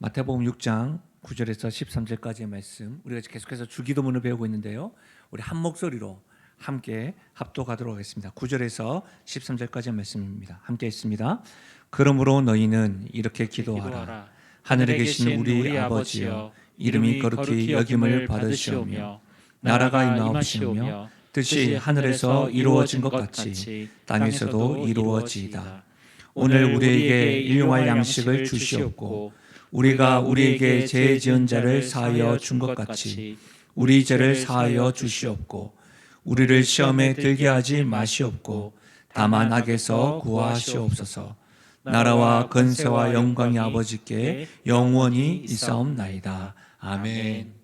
마태복음 6장 9절에서 13절까지의 말씀, 우리가 계속해서 주기도문을 배우고 있는데요. 우리 한 목소리로 함께 합독하도록 하겠습니다. 9절에서 13절까지의 말씀입니다. 함께 있습니다. 그러므로 너희는 이렇게 기도하라. 하늘에 계신 우리 아버지여, 이름이 거룩히 여김을 받으시오며 나라가 임하옵시오며 뜻이 하늘에서 이루어진 것 같이 땅에서도 이루어지이다. 오늘 우리에게 일용할 양식을 주시옵고 우리가 우리에게 죄 지은 자를 사하여 준 것 같이 우리 죄를 사하여 주시옵고 우리를 시험에 들게 하지 마시옵고 다만 악에서 구하시옵소서. 나라와 권세와 영광이 아버지께 영원히 있사옵나이다. 아멘.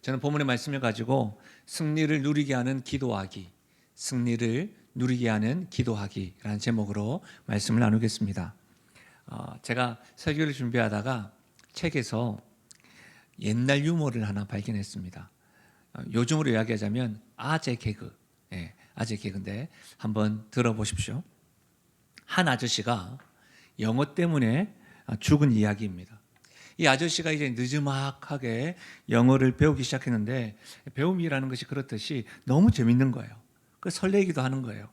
저는 본문의 말씀을 가지고 승리를 누리게 하는 기도하기, 승리를 누리게 하는 기도하기라는 제목으로 말씀을 나누겠습니다. 제가 설교를 준비하다가 책에서 옛날 유머를 하나 발견했습니다. 요즘으로 이야기하자면 아재 개그, 아재 개그인데 한번 들어보십시오. 한 아저씨가 영어 때문에 죽은 이야기입니다. 이 아저씨가 이제 느즈막하게 영어를 배우기 시작했는데 배움이라는 것이 그렇듯이 너무 재밌는 거예요. 그 설레기도 하는 거예요.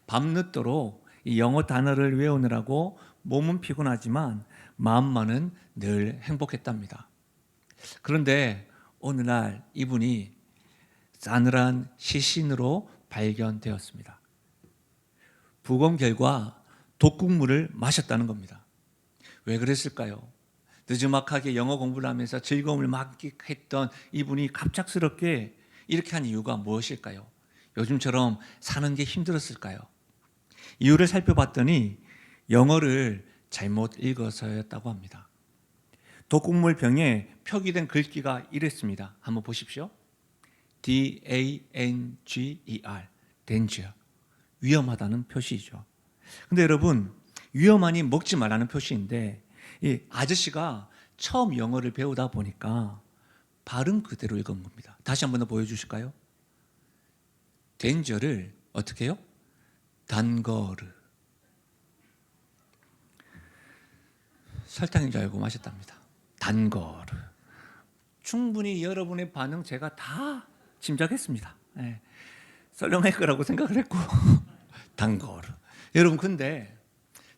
밤늦도록 이 영어 단어를 외우느라고 몸은 피곤하지만 마음만은 늘 행복했답니다. 그런데 어느 날 이분이 싸늘한 시신으로 발견되었습니다. 부검 결과 독극물을 마셨다는 겁니다. 왜 그랬을까요? 느즈막하게 영어 공부를 하면서 즐거움을 만끽했던 이분이 갑작스럽게 이렇게 한 이유가 무엇일까요? 요즘처럼 사는 게 힘들었을까요? 이유를 살펴봤더니 영어를 잘못 읽어서였다고 합니다. 독극물 병에 표기된 글귀가 이랬습니다. 한번 보십시오. D-A-N-G-E-R, danger, 위험하다는 표시죠. 근데 여러분, 위험하니 먹지 말라는 표시인데 이 아저씨가 처음 영어를 배우다 보니까 발음 그대로 읽은 겁니다. 다시 한번 더 보여주실까요? danger를 어떻게 해요? 단거르. 설탕인 줄 알고 마셨답니다. 단거르. 충분히 여러분의 반응 제가 다 짐작했습니다. 썰렁할 거라고 생각을 했고 단거르. 여러분, 근데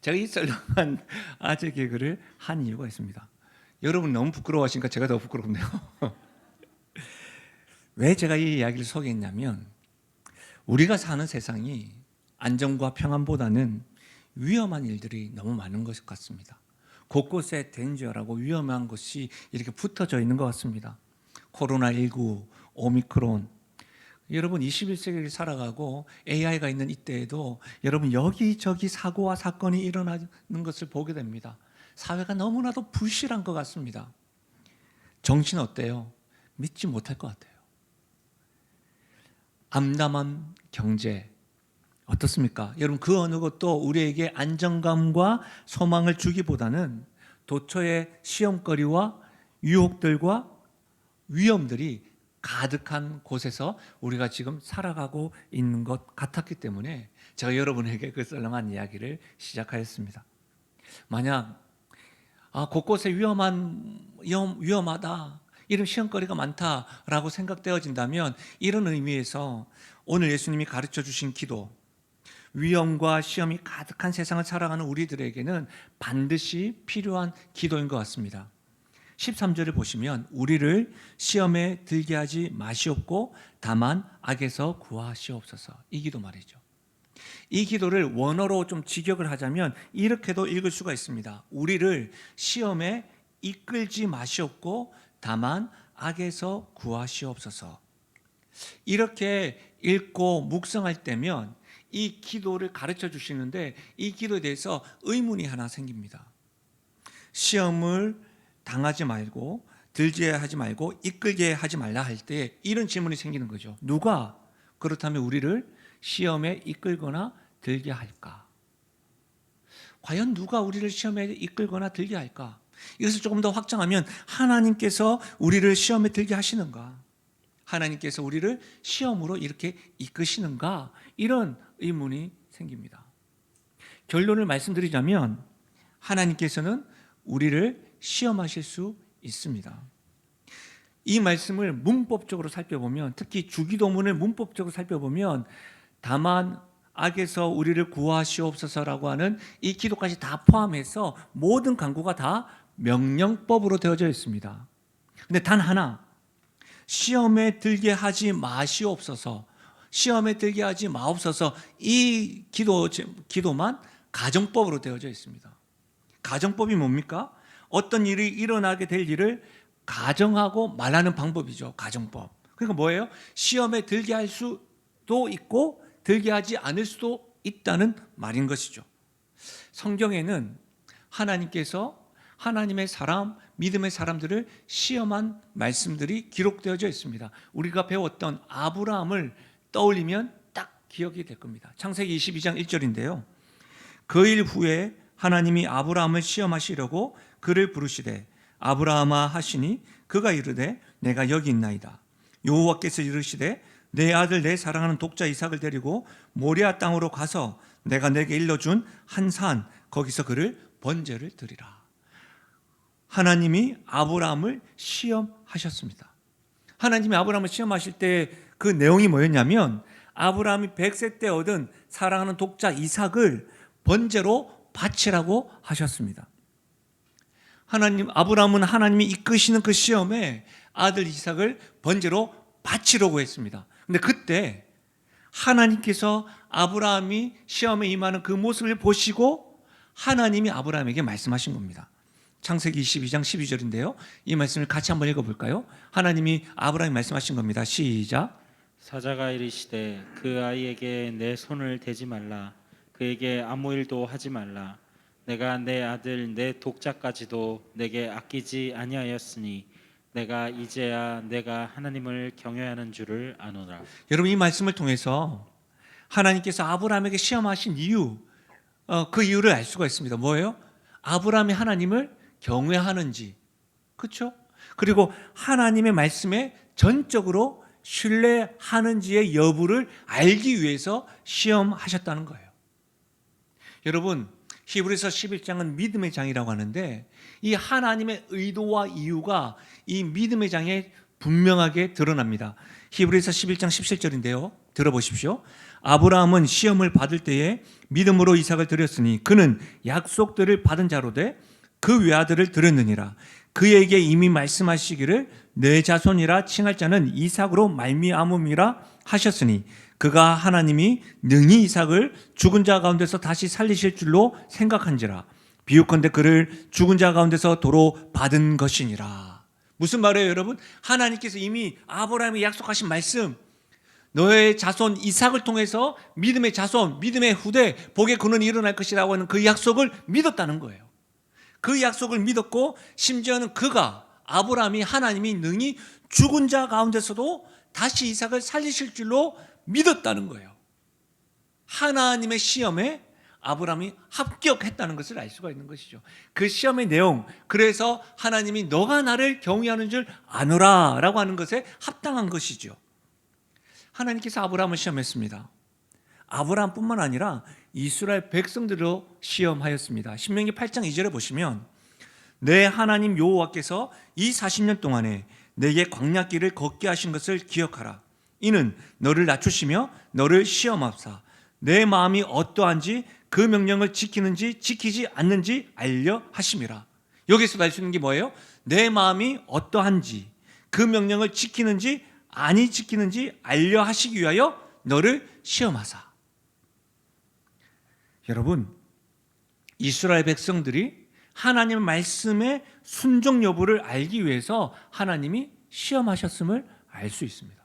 제가 이 썰렁한 아재 개그를 한 이유가 있습니다. 여러분 너무 부끄러워하시니까 제가 더 부끄럽네요. 왜 제가 이 이야기를 소개했냐면 우리가 사는 세상이 안정과 평안보다는 위험한 일들이 너무 많은 것 같습니다. 곳곳에 덴저라고 위험한 것이 이렇게 붙어져 있는 것 같습니다. 코로나19, 오미크론. 여러분 21세기를 살아가고 AI가 있는 이때에도 여러분 여기저기 사고와 사건이 일어나는 것을 보게 됩니다. 사회가 너무나도 불실한 것 같습니다. 정치는 어때요? 믿지 못할 것 같아요. 암담한 경제 어떻습니까? 여러분 그 어느 것도 우리에게 안정감과 소망을 주기보다는 도처의 시험거리와 유혹들과 위험들이 가득한 곳에서 우리가 지금 살아가고 있는 것 같았기 때문에 제가 여러분에게 그 썰렁한 이야기를 시작하였습니다. 만약 곳곳에 위험하다, 이런 시험거리가 많다라고 생각되어진다면 이런 의미에서 오늘 예수님이 가르쳐 주신 기도, 위험과 시험이 가득한 세상을 살아가는 우리들에게는 반드시 필요한 기도인 것 같습니다. 13절을 보시면 우리를 시험에 들게 하지 마시옵고 다만 악에서 구하시옵소서. 이 기도 말이죠. 이 기도를 원어로 좀 직역을 하자면 이렇게도 읽을 수가 있습니다. 우리를 시험에 이끌지 마시옵고 다만 악에서 구하시옵소서. 이렇게 읽고 묵상할 때면 이 기도를 가르쳐 주시는데 이 기도에 대해서 의문이 하나 생깁니다. 시험을 당하지 말고 들게 하지 말고 이끌게 하지 말라 할 때 이런 질문이 생기는 거죠. 누가 그렇다면 우리를 시험에 이끌거나 들게 할까? 과연 누가 우리를 시험에 이끌거나 들게 할까? 이것을 조금 더 확장하면 하나님께서 우리를 시험에 들게 하시는가? 하나님께서 우리를 시험으로 이렇게 이끄시는가? 이런 의문이 생깁니다. 결론을 말씀드리자면 하나님께서는 우리를 시험하실 수 있습니다. 이 말씀을 문법적으로 살펴보면, 특히 주기도문을 문법적으로 살펴보면, 다만 악에서 우리를 구하시옵소서라고 하는 이 기도까지 다 포함해서 모든 간구가 다 명령법으로 되어져 있습니다. 근데 단 하나, 시험에 들게 하지 마시옵소서, 시험에 들게 하지 마옵소서, 이 기도만 가정법으로 되어져 있습니다. 가정법이 뭡니까? 어떤 일이 일어나게 될 일을 가정하고 말하는 방법이죠. 가정법. 그러니까 뭐예요? 시험에 들게 할 수도 있고 들게 하지 않을 수도 있다는 말인 것이죠. 성경에는 하나님께서 하나님의 사람, 믿음의 사람들을 시험한 말씀들이 기록되어져 있습니다. 우리가 배웠던 아브라함을 떠올리면 딱 기억이 될 겁니다. 창세기 22장 1절인데요. 그 일 후에 하나님이 아브라함을 시험하시려고 그를 부르시되 아브라함아 하시니 그가 이르되 내가 여기 있나이다. 여호와께서 이르시되 내 아들 내 사랑하는 독자 이삭을 데리고 모리아 땅으로 가서 내가 내게 일러준 한 산 거기서 그를 번제를 드리라. 하나님이 아브라함을 시험하셨습니다. 하나님이 아브라함을 시험하실 때 그 내용이 뭐였냐면 아브라함이 100세 때 얻은 사랑하는 독자 이삭을 번제로 바치라고 하셨습니다. 아브라함은 하나님이 이끄시는 그 시험에 아들 이삭을 번제로 바치려고 했습니다. 근데 그때 하나님께서 아브라함이 시험에 임하는 그 모습을 보시고 하나님이 아브라함에게 말씀하신 겁니다. 창세기 22장 12절인데요. 이 말씀을 같이 한번 읽어볼까요? 하나님이 아브라함에 말씀하신 겁니다. 시작. 사자가 이르시되 그 아이에게 내 손을 대지 말라. 그에게 아무 일도 하지 말라. 내가 내 아들 내 독자까지도 내게 아끼지 아니하였으니 내가 이제야 내가 하나님을 경외하는 줄을 아노라. 여러분, 이 말씀을 통해서 하나님께서 아브라함에게 시험하신 이유, 그 이유를 알 수가 있습니다. 뭐예요? 아브라함이 하나님을 경외하는지, 그렇죠? 그리고 하나님의 말씀에 전적으로 신뢰하는지의 여부를 알기 위해서 시험하셨다는 거예요. 여러분, 히브리서 11장은 믿음의 장이라고 하는데 이 하나님의 의도와 이유가 이 믿음의 장에 분명하게 드러납니다. 히브리서 11장 17절인데요. 들어보십시오. 아브라함은 시험을 받을 때에 믿음으로 이삭을 드렸으니 그는 약속들을 받은 자로 돼 그 외아들을 드렸느니라. 그에게 이미 말씀하시기를 내 자손이라 칭할 자는 이삭으로 말미암음이라 하셨으니 그가 하나님이 능히 이삭을 죽은 자 가운데서 다시 살리실 줄로 생각한지라. 비유컨대 그를 죽은 자 가운데서 도로 받은 것이니라. 무슨 말이에요, 여러분? 하나님께서 이미 아브라함에게 약속하신 말씀, 너의 자손 이삭을 통해서 믿음의 자손, 믿음의 후대, 복의 근원이 일어날 것이라고 하는 그 약속을 믿었다는 거예요. 그 약속을 믿었고 심지어는 아브라함이 하나님이 능히 죽은 자 가운데서도 다시 이삭을 살리실 줄로 믿었다는 거예요. 하나님의 시험에 아브라함이 합격했다는 것을 알 수가 있는 것이죠. 그 시험의 내용, 그래서 하나님이 너가 나를 경외하는 줄 아노라 라고 하는 것에 합당한 것이죠. 하나님께서 아브라함을 시험했습니다. 아브라함뿐만 아니라 이스라엘 백성들도 시험하였습니다. 신명기 8장 2절에 보시면 내 하나님 여호와께서 이 40년 동안에 내게 광야길을 걷게 하신 것을 기억하라. 이는 너를 낮추시며 너를 시험합사 내 마음이 어떠한지 그 명령을 지키는지 지키지 않는지 알려 하심이라. 여기서 알 수 있는 게 뭐예요? 내 마음이 어떠한지 그 명령을 지키는지 아니 지키는지 알려 하시기 위하여 너를 시험하사. 여러분, 이스라엘 백성들이 하나님의 말씀의 순종 여부를 알기 위해서 하나님이 시험하셨음을 알 수 있습니다.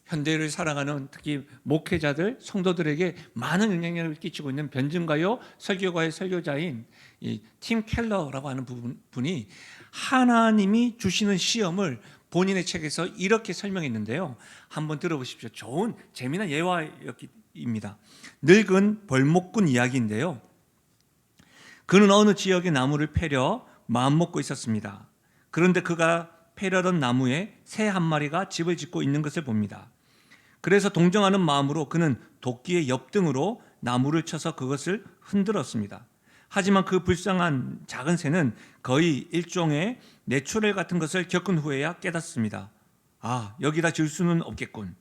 현대를 살아가는 특히 목회자들, 성도들에게 많은 영향력을 끼치고 있는 변증가요 설교가의 설교자인 팀 켈러라고 하는 분이 하나님이 주시는 시험을 본인의 책에서 이렇게 설명했는데요. 한번 들어보십시오. 좋은 재미난 예화입니다. 늙은 벌목꾼 이야기인데요. 그는 어느 지역의 나무를 패려 마음먹고 있었습니다. 그런데 그가 패려던 나무에 새 한 마리가 집을 짓고 있는 것을 봅니다. 그래서 동정하는 마음으로 그는 도끼의 옆등으로 나무를 쳐서 그것을 흔들었습니다. 하지만 그 불쌍한 작은 새는 거의 일종의 내추럴 같은 것을 겪은 후에야 깨닫습니다. 아, 여기다 지을 수는 없겠군.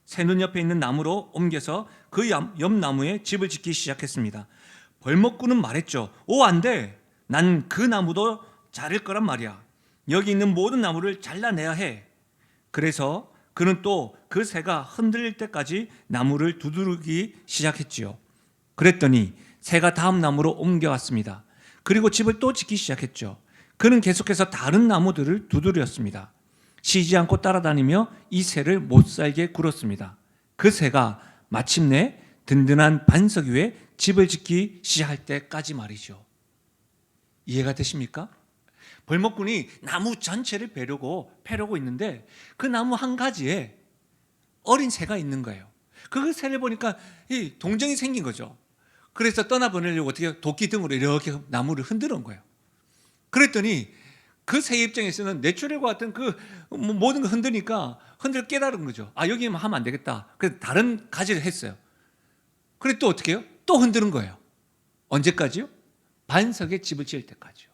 새눈 옆에 있는 나무로 옮겨서 그 옆 나무에 집을 짓기 시작했습니다. 벌목꾼은 말했죠. 오, 안 돼. 난 그 나무도 자를 거란 말이야. 여기 있는 모든 나무를 잘라내야 해. 그래서 그는 또 그 새가 흔들릴 때까지 나무를 두드리기 시작했지요. 그랬더니 새가 다음 나무로 옮겨왔습니다. 그리고 집을 또 짓기 시작했죠. 그는 계속해서 다른 나무들을 두드렸습니다. 쉬지 않고 따라다니며 이 새를 못살게 굴었습니다. 그 새가 마침내 든든한 반석 위에 집을 짓기 시작할 때까지 말이죠. 이해가 되십니까? 벌목꾼이 나무 전체를 패려고 있는데 그 나무 한 가지에 어린 새가 있는 거예요. 그 새를 보니까 이 동정이 생긴 거죠. 그래서 떠나보내려고 어떻게 도끼 등으로 이렇게 나무를 흔드는 거예요. 그랬더니 그 새 입장에서는 내추럴과 같은 그 모든 걸 흔드니까 깨달은 거죠. 아, 여기만 하면 안 되겠다. 그래서 다른 가지를 했어요. 그래 또 어떻게 해요? 또 흔드는 거예요. 언제까지요? 반석에 집을 지을 때까지요.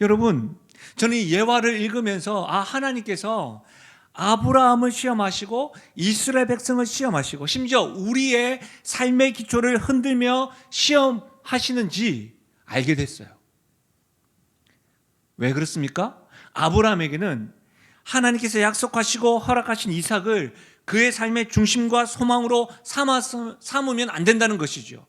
여러분, 저는 이 예화를 읽으면서 하나님께서 아브라함을 시험하시고 이스라엘 백성을 시험하시고 심지어 우리의 삶의 기초를 흔들며 시험하시는지 알게 됐어요. 왜 그렇습니까? 아브라함에게는 하나님께서 약속하시고 허락하신 이삭을 그의 삶의 중심과 소망으로 삼으면 안 된다는 것이죠.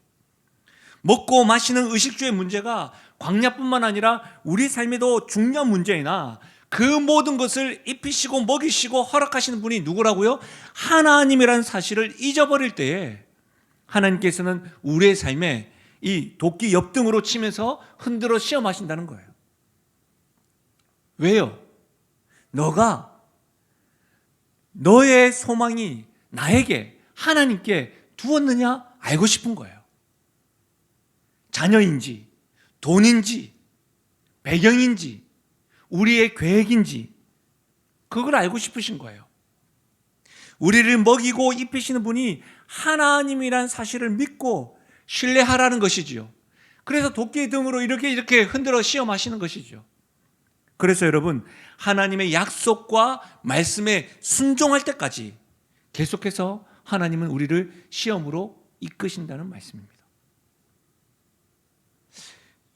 먹고 마시는 의식주의 문제가 광야뿐만 아니라 우리 삶에도 중요한 문제이나 그 모든 것을 입히시고 먹이시고 허락하시는 분이 누구라고요? 하나님이라는 사실을 잊어버릴 때에 하나님께서는 우리의 삶에 이 도끼 옆등으로 치면서 흔들어 시험하신다는 거예요. 왜요? 너가 너의 소망이 나에게 하나님께 두었느냐 알고 싶은 거예요. 자녀인지 돈인지 배경인지 우리의 계획인지 그걸 알고 싶으신 거예요. 우리를 먹이고 입히시는 분이 하나님이란 사실을 믿고 신뢰하라는 것이지요. 그래서 도끼 등으로 이렇게 흔들어 시험하시는 것이죠. 그래서 여러분, 하나님의 약속과 말씀에 순종할 때까지 계속해서 하나님은 우리를 시험으로 이끄신다는 말씀입니다.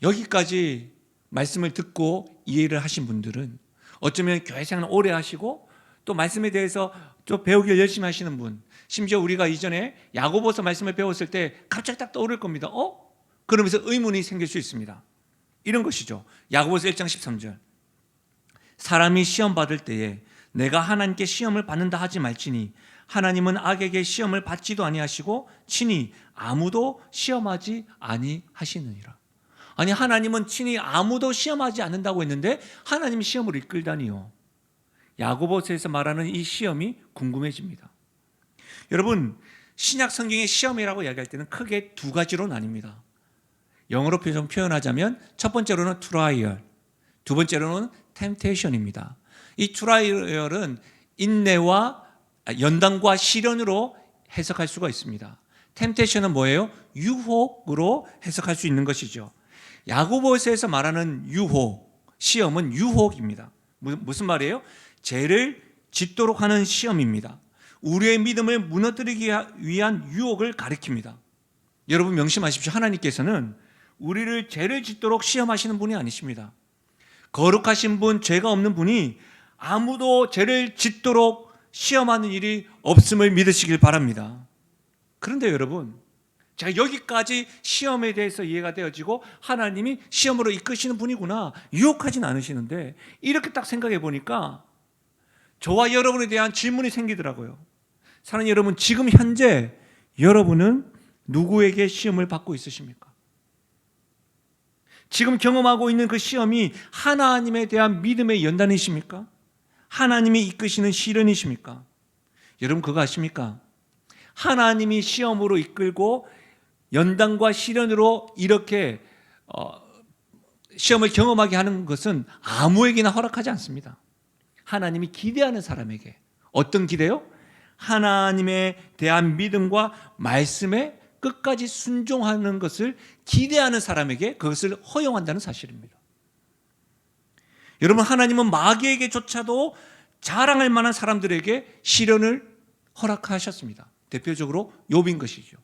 여기까지 말씀을 듣고 이해를 하신 분들은 어쩌면 교회 생활 오래 하시고 또 말씀에 대해서 또 배우기를 열심히 하시는 분, 심지어 우리가 이전에 야고보서 말씀을 배웠을 때 갑자기 딱 떠오를 겁니다. 그러면서 의문이 생길 수 있습니다. 이런 것이죠. 야고보서 1장 13절. 사람이 시험 받을 때에 내가 하나님께 시험을 받는다 하지 말지니 하나님은 악에게 시험을 받지도 아니하시고 친히 아무도 시험하지 아니하시느니라. 아니, 하나님은 친히 아무도 시험하지 않는다고 했는데 하나님이 시험을 이끌다니요. 야고보서에서 말하는 이 시험이 궁금해집니다. 여러분, 신약 성경의 시험이라고 이야기할 때는 크게 두 가지로 나뉩니다. 영어로 표현하자면 첫 번째로는 트라이얼, 두 번째로는 템테이션입니다. 이 트라이얼은 인내와 연단과 시련으로 해석할 수가 있습니다. 템테이션은 뭐예요? 유혹으로 해석할 수 있는 것이죠. 야고보서에서 말하는 유혹, 시험은 유혹입니다. 무슨 말이에요? 죄를 짓도록 하는 시험입니다. 우리의 믿음을 무너뜨리기 위한 유혹을 가리킵니다. 여러분 명심하십시오. 하나님께서는 우리를 죄를 짓도록 시험하시는 분이 아니십니다. 거룩하신 분, 죄가 없는 분이 아무도 죄를 짓도록 시험하는 일이 없음을 믿으시길 바랍니다. 그런데 여러분, 제가 여기까지 시험에 대해서 이해가 되어지고 하나님이 시험으로 이끄시는 분이구나, 유혹하진 않으시는데 이렇게 딱 생각해 보니까 저와 여러분에 대한 질문이 생기더라고요. 사랑하는 여러분, 지금 현재 여러분은 누구에게 시험을 받고 있으십니까? 지금 경험하고 있는 그 시험이 하나님에 대한 믿음의 연단이십니까? 하나님이 이끄시는 시련이십니까? 여러분 그거 아십니까? 하나님이 시험으로 이끌고 연단과 시련으로 이렇게 시험을 경험하게 하는 것은 아무에게나 허락하지 않습니다. 하나님이 기대하는 사람에게. 어떤 기대요? 하나님에 대한 믿음과 말씀에 끝까지 순종하는 것을 기대하는 사람에게 그것을 허용한다는 사실입니다. 여러분, 하나님은 마귀에게조차도 자랑할 만한 사람들에게 시련을 허락하셨습니다. 대표적으로 욥인 것이죠.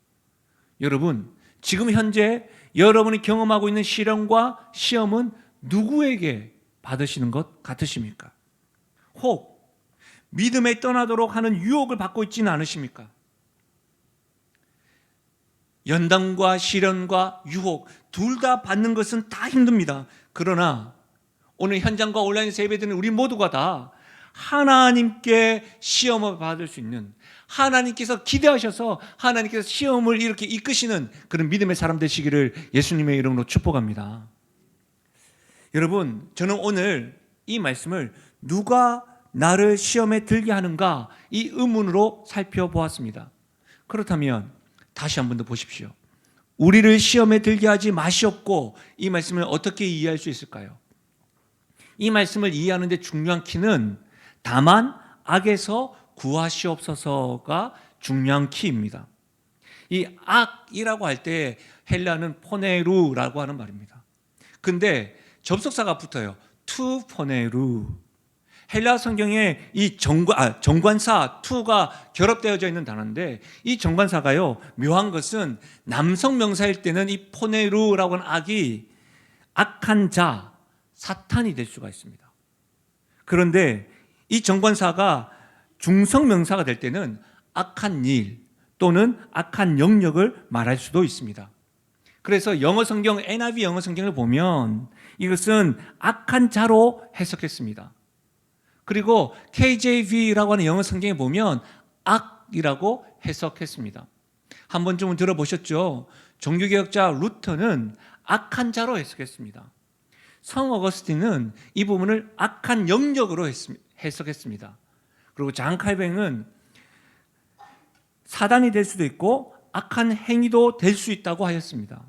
여러분, 지금 현재 여러분이 경험하고 있는 시련과 시험은 누구에게 받으시는 것 같으십니까? 혹 믿음에 떠나도록 하는 유혹을 받고 있지는 않으십니까? 연단과 시련과 유혹 둘 다 받는 것은 다 힘듭니다. 그러나 오늘 현장과 온라인에서 예배드리는 우리 모두가 다 하나님께 시험을 받을 수 있는, 하나님께서 기대하셔서 하나님께서 시험을 이렇게 이끄시는 그런 믿음의 사람 되시기를 예수님의 이름으로 축복합니다. 여러분, 저는 오늘 이 말씀을 누가 나를 시험에 들게 하는가 이 의문으로 살펴보았습니다. 그렇다면 다시 한 번 더 보십시오. 우리를 시험에 들게 하지 마시옵고, 이 말씀을 어떻게 이해할 수 있을까요? 이 말씀을 이해하는 데 중요한 키는 다만 악에서 구하시옵소서가 중요한 키입니다. 이 악이라고 할 때 헬라는 포네루라고 하는 말입니다. 근데 접속사가 붙어요. 투 포네루. 헬라 성경에 이 정관사 투가 결합되어져 있는 단어인데, 이 정관사가요 묘한 것은 남성 명사일 때는 이 포네루라고 하는 악이 악한 자, 사탄이 될 수가 있습니다. 그런데 이 정관사가 중성 명사가 될 때는 악한 일 또는 악한 영역을 말할 수도 있습니다. 그래서 영어 성경 NIV 영어 성경을 보면 이것은 악한 자로 해석했습니다. 그리고 KJV라고 하는 영어 성경에 보면 악이라고 해석했습니다. 한 번쯤은 들어보셨죠? 종교개혁자 루터는 악한 자로 해석했습니다. 성 어거스틴은 이 부분을 악한 영역으로 해석했습니다. 그리고 장 칼뱅은 사단이 될 수도 있고 악한 행위도 될 수 있다고 하였습니다.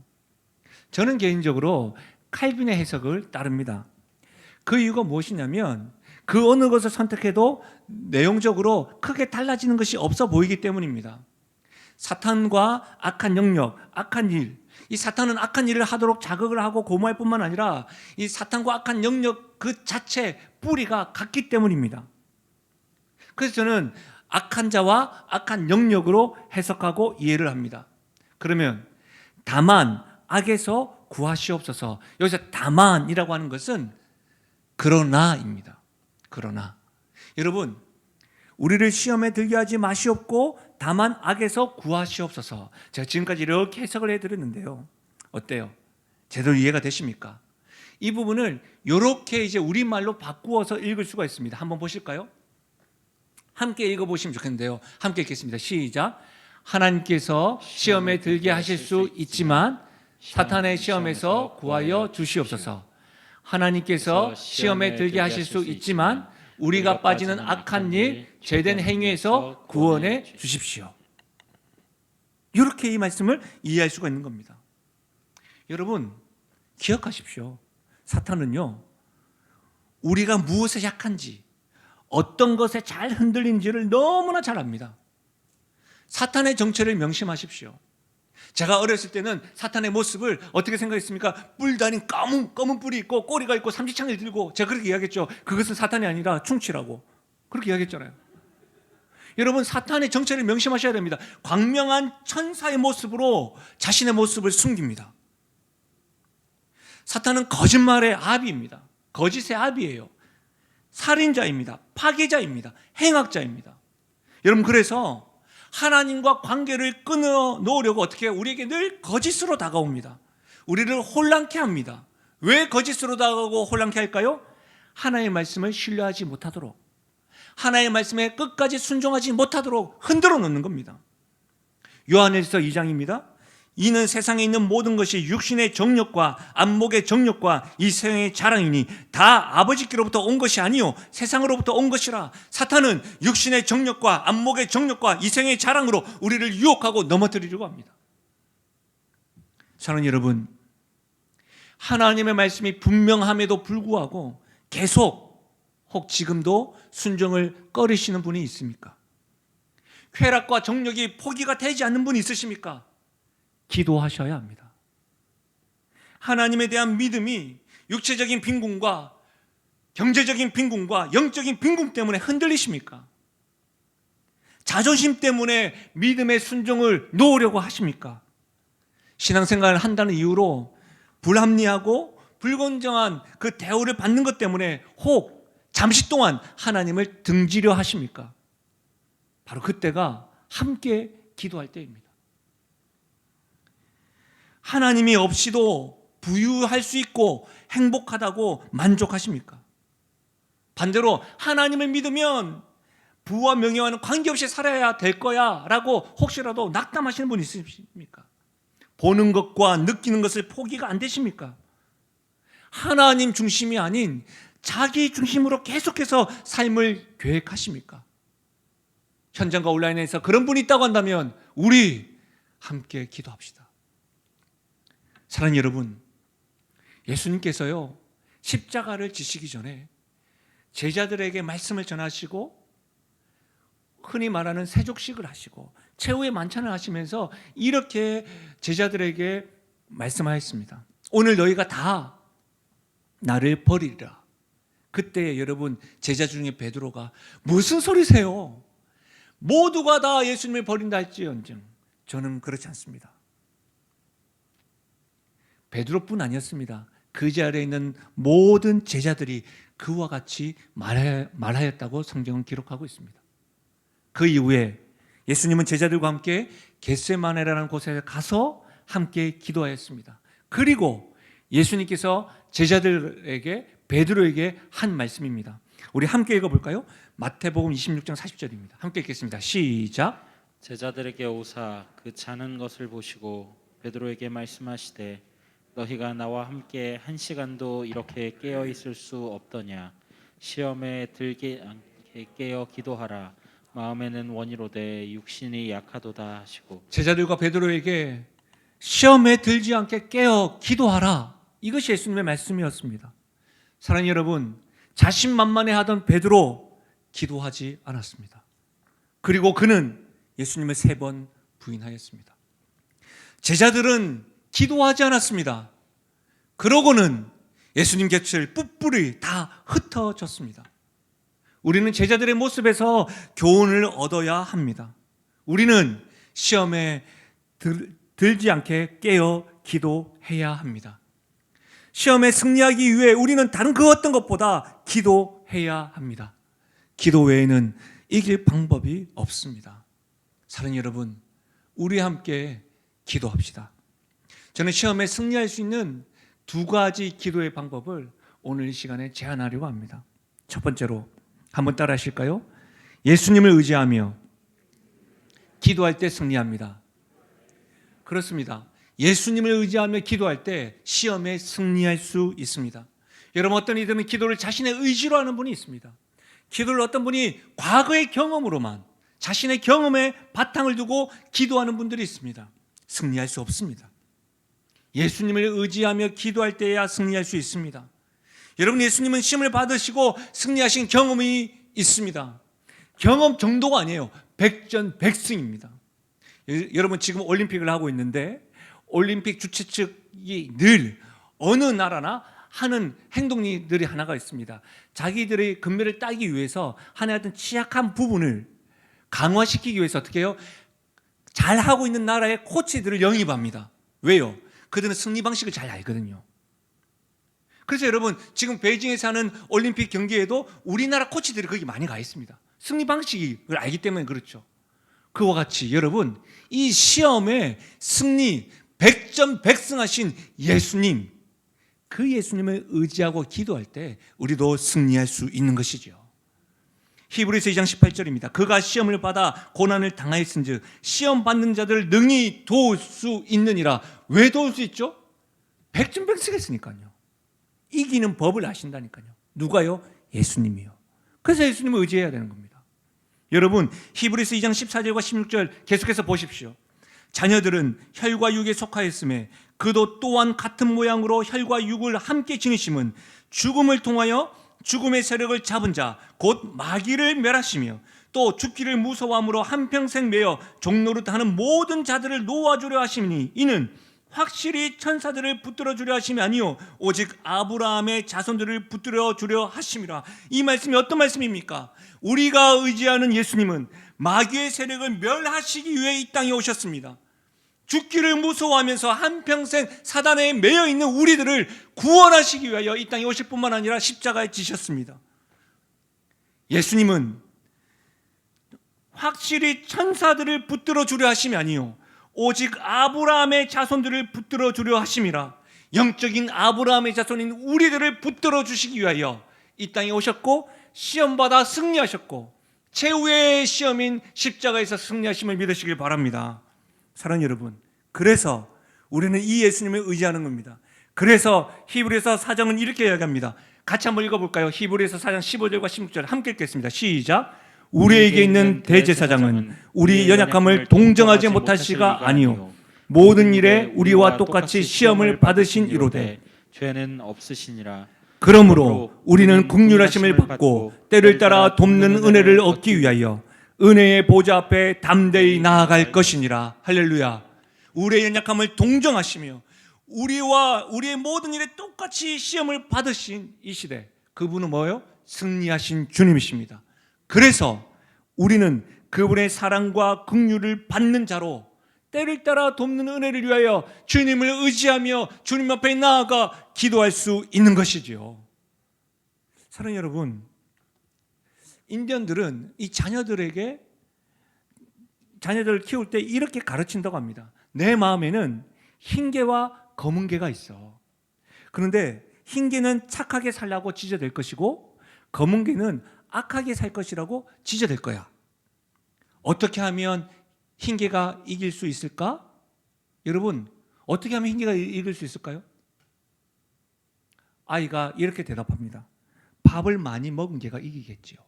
저는 개인적으로 칼빈의 해석을 따릅니다. 그 이유가 무엇이냐면 그 어느 것을 선택해도 내용적으로 크게 달라지는 것이 없어 보이기 때문입니다. 사탄과 악한 영역, 악한 일, 이 사탄은 악한 일을 하도록 자극을 하고 고무할 뿐만 아니라 이 사탄과 악한 영역 그 자체 뿌리가 같기 때문입니다. 그래서 저는 악한 자와 악한 영역으로 해석하고 이해를 합니다. 그러면 다만 악에서 구하시옵소서, 여기서 다만이라고 하는 것은 그러나입니다. 그러나 여러분, 우리를 시험에 들게 하지 마시옵고 다만 악에서 구하시옵소서. 제가 지금까지 이렇게 해석을 해드렸는데요, 어때요? 제대로 이해가 되십니까? 이 부분을 이렇게 이제 우리말로 바꾸어서 읽을 수가 있습니다. 한번 보실까요? 함께 읽어보시면 좋겠는데요, 함께 읽겠습니다. 시작. 하나님께서 시험에 들게 하실 수 있지만 사탄의 시험에서 구하여 주시옵소서. 하나님께서 시험에 들게 하실 수 있지만 우리가 빠지는 악한 일, 죄된 행위에서 구원해 주십시오. 이렇게 이 말씀을 이해할 수가 있는 겁니다. 여러분, 기억하십시오. 사탄은요, 우리가 무엇에 약한지, 어떤 것에 잘 흔들리는지를 너무나 잘 압니다. 사탄의 정체를 명심하십시오. 제가 어렸을 때는 사탄의 모습을 어떻게 생각했습니까? 뿔 달린 검은 뿔이 있고 꼬리가 있고 삼지창을 들고, 제가 그렇게 이야기했죠. 그것은 사탄이 아니라 충치라고 그렇게 이야기했잖아요. 여러분, 사탄의 정체를 명심하셔야 됩니다. 광명한 천사의 모습으로 자신의 모습을 숨깁니다. 사탄은 거짓말의 아비입니다. 거짓의 아비예요. 살인자입니다. 파괴자입니다. 행악자입니다. 여러분, 그래서 하나님과 관계를 끊어 놓으려고 어떻게 해요? 우리에게 늘 거짓으로 다가옵니다. 우리를 혼란케 합니다. 왜 거짓으로 다가오고 혼란케 할까요? 하나님의 말씀을 신뢰하지 못하도록, 하나님의 말씀에 끝까지 순종하지 못하도록 흔들어 놓는 겁니다. 요한일서 2장입니다. 이는 세상에 있는 모든 것이 육신의 정욕과 안목의 정욕과 이 세상의 자랑이니 다 아버지께로부터 온 것이 아니요 세상으로부터 온 것이라. 사탄은 육신의 정욕과 안목의 정욕과 이 세상의 자랑으로 우리를 유혹하고 넘어뜨리려고 합니다. 사랑하는 여러분, 하나님의 말씀이 분명함에도 불구하고 계속 혹 지금도 순종을 꺼리시는 분이 있습니까? 쾌락과 정욕이 포기가 되지 않는 분이 있으십니까? 기도하셔야 합니다. 하나님에 대한 믿음이 육체적인 빈궁과 경제적인 빈궁과 영적인 빈궁 때문에 흔들리십니까? 자존심 때문에 믿음의 순종을 놓으려고 하십니까? 신앙생활을 한다는 이유로 불합리하고 불공정한 그 대우를 받는 것 때문에 혹 잠시 동안 하나님을 등지려 하십니까? 바로 그때가 함께 기도할 때입니다. 하나님이 없이도 부유할 수 있고 행복하다고 만족하십니까? 반대로 하나님을 믿으면 부와 명예와는 관계없이 살아야 될 거야 라고 혹시라도 낙담하시는 분 있으십니까? 보는 것과 느끼는 것을 포기가 안 되십니까? 하나님 중심이 아닌 자기 중심으로 계속해서 삶을 계획하십니까? 현장과 온라인에서 그런 분이 있다고 한다면 우리 함께 기도합시다. 사랑하는 여러분, 예수님께서요 십자가를 지시기 전에 제자들에게 말씀을 전하시고 흔히 말하는 세족식을 하시고 최후의 만찬을 하시면서 이렇게 제자들에게 말씀하였습니다. 오늘 너희가 다 나를 버리리라. 그때 여러분 제자 중에 베드로가 무슨 소리세요? 모두가 다 예수님을 버린다 할지언정 저는 그렇지 않습니다. 베드로뿐 아니었습니다. 그 자리에 있는 모든 제자들이 그와 같이 말하였다고 성경은 기록하고 있습니다. 그 이후에 예수님은 제자들과 함께 겟세마네라는 곳에 가서 함께 기도하였습니다. 그리고 예수님께서 제자들에게 베드로에게 한 말씀입니다. 우리 함께 읽어볼까요? 마태복음 26장 40절입니다. 함께 읽겠습니다. 시작. 제자들에게 오사 그 자는 것을 보시고 베드로에게 말씀하시되 너희가 나와 함께 한 시간도 이렇게 깨어 있을 수 없더냐. 시험에 들게 않게 깨어 기도하라. 마음에는 원이로되 육신이 약하도다 하시고. 제자들과 베드로에게 시험에 들지 않게 깨어 기도하라. 이것이 예수님의 말씀이었습니다. 사랑하는 여러분, 자신만만해하던 베드로 기도하지 않았습니다. 그리고 그는 예수님을 3번 부인하였습니다. 제자들은 기도하지 않았습니다. 그러고는 예수님 곁을 뿔뿔이 다 흩어졌습니다. 우리는 제자들의 모습에서 교훈을 얻어야 합니다. 우리는 시험에 들지 않게 깨어 기도해야 합니다. 시험에 승리하기 위해 우리는 다른 그 어떤 것보다 기도해야 합니다. 기도 외에는 이길 방법이 없습니다. 사랑하는 여러분, 우리 함께 기도합시다. 저는 시험에 승리할 수 있는 2가지 기도의 방법을 오늘 이 시간에 제안하려고 합니다. 첫 번째로 한번 따라 하실까요? 예수님을 의지하며 기도할 때 승리합니다. 그렇습니다. 예수님을 의지하며 기도할 때 시험에 승리할 수 있습니다. 여러분, 어떤 이들은 기도를 자신의 의지로 하는 분이 있습니다. 기도를 어떤 분이 과거의 경험으로만 자신의 경험에 바탕을 두고 기도하는 분들이 있습니다. 승리할 수 없습니다. 예수님을 의지하며 기도할 때야 승리할 수 있습니다. 여러분, 예수님은 시험을 받으시고 승리하신 경험이 있습니다. 경험 정도가 아니에요. 백전백승입니다. 여러분, 지금 올림픽을 하고 있는데 올림픽 주최 측이 늘 어느 나라나 하는 행동들이 하나가 있습니다. 자기들의 금메달을 따기 위해서 하나의 취약한 부분을 강화시키기 위해서 어떻게 해요? 잘하고 있는 나라의 코치들을 영입합니다. 왜요? 그들은 승리 방식을 잘 알거든요. 그래서 여러분, 지금 베이징에서 하는 올림픽 경기에도 우리나라 코치들이 거기 많이 가 있습니다. 승리 방식을 알기 때문에 그렇죠. 그와 같이 여러분, 이 시험에 승리 100전100승하신 예수님, 그 예수님을 의지하고 기도할 때 우리도 승리할 수 있는 것이죠. 히브리서 2장 18절입니다. 그가 시험을 받아 고난을 당하였은즉 시험 받는 자들을 능히 도울 수 있느니라. 왜 도울 수 있죠? 100전백승했으니까요. 이기는 법을 아신다니까요. 누가요? 예수님이요. 그래서 예수님을 의지해야 되는 겁니다. 여러분, 히브리서 2장 14절과 16절 계속해서 보십시오. 자녀들은 혈과 육에 속하였음에 그도 또한 같은 모양으로 혈과 육을 함께 지니심은 죽음을 통하여 죽음의 세력을 잡은 자 곧 마귀를 멸하시며 또 죽기를 무서워함으로 한평생 매여 종노릇하는 모든 자들을 놓아주려 하심이니 이는 확실히 천사들을 붙들어 주려 하심이 아니요 오직 아브라함의 자손들을 붙들어 주려 하심이라. 이 말씀이 어떤 말씀입니까? 우리가 의지하는 예수님은 마귀의 세력을 멸하시기 위해 이 땅에 오셨습니다. 죽기를 무서워하면서 한평생 사단에 매여 있는 우리들을 구원하시기 위하여 이 땅에 오실 뿐만 아니라 십자가에 지셨습니다. 예수님은 확실히 천사들을 붙들어 주려 하심이 아니요 오직 아브라함의 자손들을 붙들어 주려 하심이라. 영적인 아브라함의 자손인 우리들을 붙들어 주시기 위하여 이 땅에 오셨고 시험받아 승리하셨고 최후의 시험인 십자가에서 승리하심을 믿으시길 바랍니다. 사랑하는 여러분, 그래서 우리는 이 예수님을 의지하는 겁니다. 그래서 히브리서 4장은 이렇게 이야기합니다. 같이 한번 읽어볼까요? 히브리서 4장 15절과 16절 함께 읽겠습니다. 시작. 우리에게 있는 대제사장은 우리 연약함을 동정하지 못하시가 아니요 모든 일에 우리와 똑같이 시험을 받으신 이로되 죄는 없으시니라. 그러므로 우리는 긍휼하심을 받고 때를 따라 돕는 은혜를 얻기 위하여 은혜의 보좌 앞에 담대히 나아갈 것이니라. 할렐루야. 우리의 연약함을 동정하시며 우리와 우리의 모든 일에 똑같이 시험을 받으신 이 시대, 그분은 뭐예요? 승리하신 주님이십니다. 그래서 우리는 그분의 사랑과 긍휼을 받는 자로 때를 따라 돕는 은혜를 위하여 주님을 의지하며 주님 앞에 나아가 기도할 수 있는 것이지요. 사랑하는 여러분, 인디언들은 이 자녀들을 키울 때 이렇게 가르친다고 합니다. 내 마음에는 흰 개와 검은 개가 있어. 그런데 흰 개는 착하게 살라고 지져될 것이고 검은 개는 악하게 살 것이라고 지져될 거야. 어떻게 하면 흰 개가 이길 수 있을까? 여러분, 어떻게 하면 흰 개가 이길 수 있을까요? 아이가 이렇게 대답합니다. 밥을 많이 먹은 개가 이기겠지요.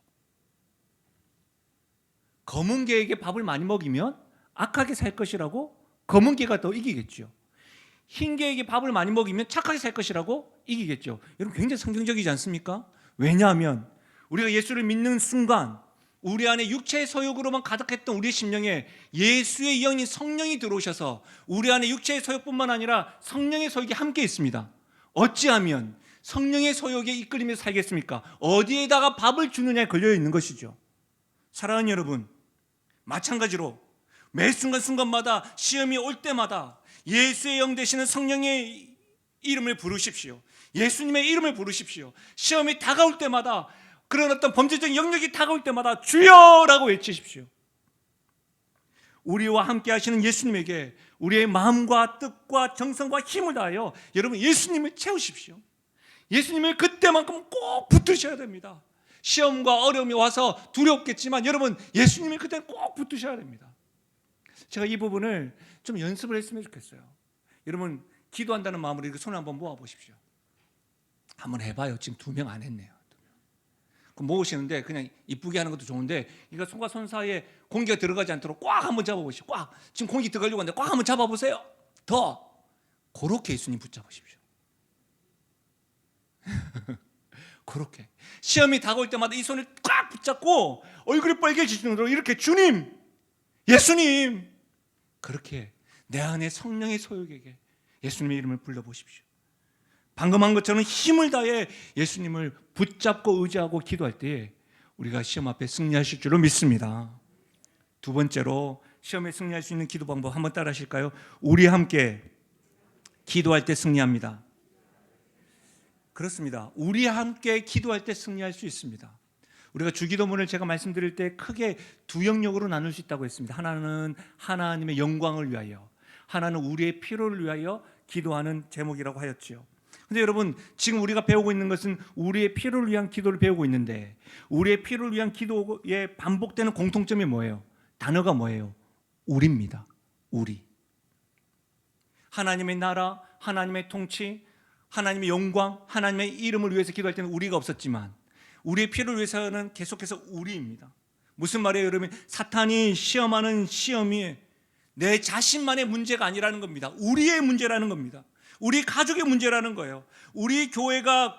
검은 개에게 밥을 많이 먹이면 악하게 살 것이라고 검은 개가 더 이기겠죠. 흰 개에게 밥을 많이 먹이면 착하게 살 것이라고 이기겠죠. 여러분, 굉장히 성경적이지 않습니까? 왜냐하면 우리가 예수를 믿는 순간 우리 안에 육체의 소욕으로만 가득했던 우리의 심령에 예수의 영인 성령이 들어오셔서 우리 안에 육체의 소욕뿐만 아니라 성령의 소욕이 함께 있습니다. 어찌하면 성령의 소욕에 이끌리며 살겠습니까? 어디에다가 밥을 주느냐에 걸려 있는 것이죠. 사랑하는 여러분, 마찬가지로 매 순간순간마다 시험이 올 때마다 예수의 영 되시는 성령의 이름을 부르십시오. 예수님의 이름을 부르십시오. 시험이 다가올 때마다, 그런 어떤 범죄적 영역이 다가올 때마다 주여라고 외치십시오. 우리와 함께 하시는 예수님에게 우리의 마음과 뜻과 정성과 힘을 다하여 여러분 예수님을 채우십시오. 예수님을 그때만큼 꼭 붙드셔야 됩니다. 시험과 어려움이 와서 두렵겠지만 여러분 예수님을 그때 꼭 붙드셔야 됩니다. 제가 이 부분을 좀 연습을 했으면 좋겠어요. 여러분 기도한다는 마음으로 이렇게 손을 한번 모아 보십시오. 한번 해봐요. 지금 2명 안 했네요. 그럼 모으시는데 그냥 이쁘게 하는 것도 좋은데 이거 손과 손 사이에 공기가 들어가지 않도록 꽉 한번 잡아보시오. 꽉. 지금 공기 들어가려고 하는데 꽉 한번 잡아보세요. 더. 그렇게 예수님 붙잡으십시오. 그렇게 시험이 다가올 때마다 이 손을 꽉 붙잡고 얼굴이 빨개질 정도로 이렇게 주님, 예수님, 그렇게 내 안에 성령의 소욕에게 예수님의 이름을 불러보십시오. 방금 한 것처럼 힘을 다해 예수님을 붙잡고 의지하고 기도할 때 우리가 시험 앞에 승리하실 줄로 믿습니다. 두 번째로 시험에 승리할 수 있는 기도 방법 한번 따라 하실까요? 우리 함께 기도할 때 승리합니다. 그렇습니다. 우리 함께 기도할 때 승리할 수 있습니다. 우리가 주기도문을 제가 말씀드릴 때 크게 두 영역으로 나눌 수 있다고 했습니다. 하나는 하나님의 영광을 위하여, 하나는 우리의 필요를 위하여 기도하는 제목이라고 하였지요. 근데 여러분 지금 우리가 배우고 있는 것은 우리의 필요를 위한 기도를 배우고 있는데 우리의 필요를 위한 기도에 반복되는 공통점이 뭐예요? 단어가 뭐예요? 우리입니다. 우리. 하나님의 나라, 하나님의 통치, 하나님의 영광, 하나님의 이름을 위해서 기도할 때는 우리가 없었지만 우리의 필요를 위해서는 계속해서 우리입니다. 무슨 말이에요, 여러분? 사탄이 시험하는 시험이 내 자신만의 문제가 아니라는 겁니다. 우리의 문제라는 겁니다. 우리 가족의 문제라는 거예요. 우리 교회가,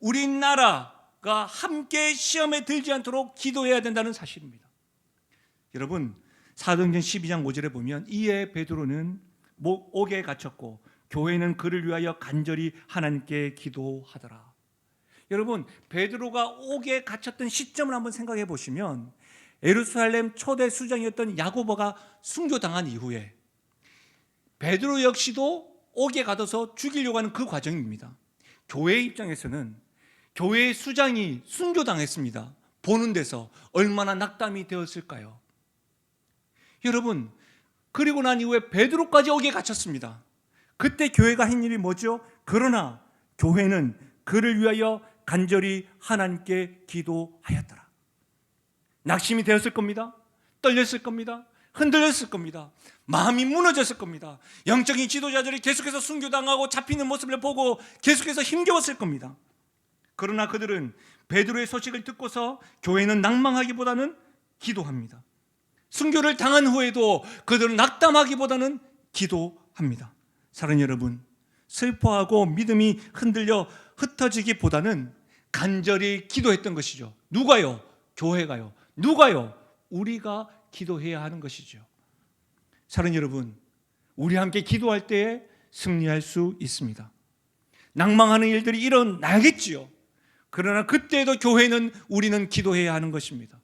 우리 나라가 함께 시험에 들지 않도록 기도해야 된다는 사실입니다. 여러분 사도행전 12장 5절에 보면 이에 베드로는 옥에 갇혔고 교회는 그를 위하여 간절히 하나님께 기도하더라. 여러분 베드로가 옥에 갇혔던 시점을 한번 생각해 보시면 예루살렘 초대 수장이었던 야고보가 순교당한 이후에 베드로 역시도 옥에 가둬서 죽이려고 하는 그 과정입니다. 교회 입장에서는 교회의 수장이 순교당했습니다. 보는 데서 얼마나 낙담이 되었을까요? 여러분 그리고 난 이후에 베드로까지 옥에 갇혔습니다. 그때 교회가 한 일이 뭐죠? 그러나 교회는 그를 위하여 간절히 하나님께 기도하였더라. 낙심이 되었을 겁니다. 떨렸을 겁니다. 흔들렸을 겁니다. 마음이 무너졌을 겁니다. 영적인 지도자들이 계속해서 순교당하고 잡히는 모습을 보고 계속해서 힘겨웠을 겁니다. 그러나 그들은 베드로의 소식을 듣고서 교회는 낭망하기보다는 기도합니다. 순교를 당한 후에도 그들은 낙담하기보다는 기도합니다. 사랑하는 여러분, 슬퍼하고 믿음이 흔들려 흩어지기보다는 간절히 기도했던 것이죠. 누가요? 교회가요. 누가요? 우리가 기도해야 하는 것이죠. 사랑하는 여러분, 우리 함께 기도할 때에 승리할 수 있습니다. 낭망하는 일들이 일어나겠지요. 그러나 그때도 교회는 우리는 기도해야 하는 것입니다.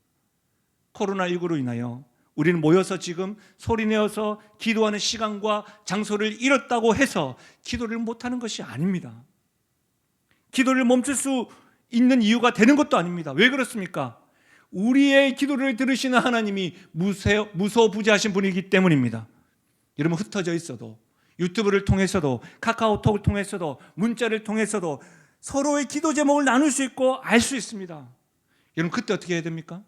코로나19로 인하여 우리는 모여서 지금 소리내어서 기도하는 시간과 장소를 잃었다고 해서 기도를 못하는 것이 아닙니다. 기도를 멈출 수 있는 이유가 되는 것도 아닙니다. 왜 그렇습니까? 우리의 기도를 들으시는 하나님이 무소부지하신 분이기 때문입니다. 여러분 흩어져 있어도 유튜브를 통해서도 카카오톡을 통해서도 문자를 통해서도 서로의 기도 제목을 나눌 수 있고 알 수 있습니다. 여러분 그때 어떻게 해야 됩니까?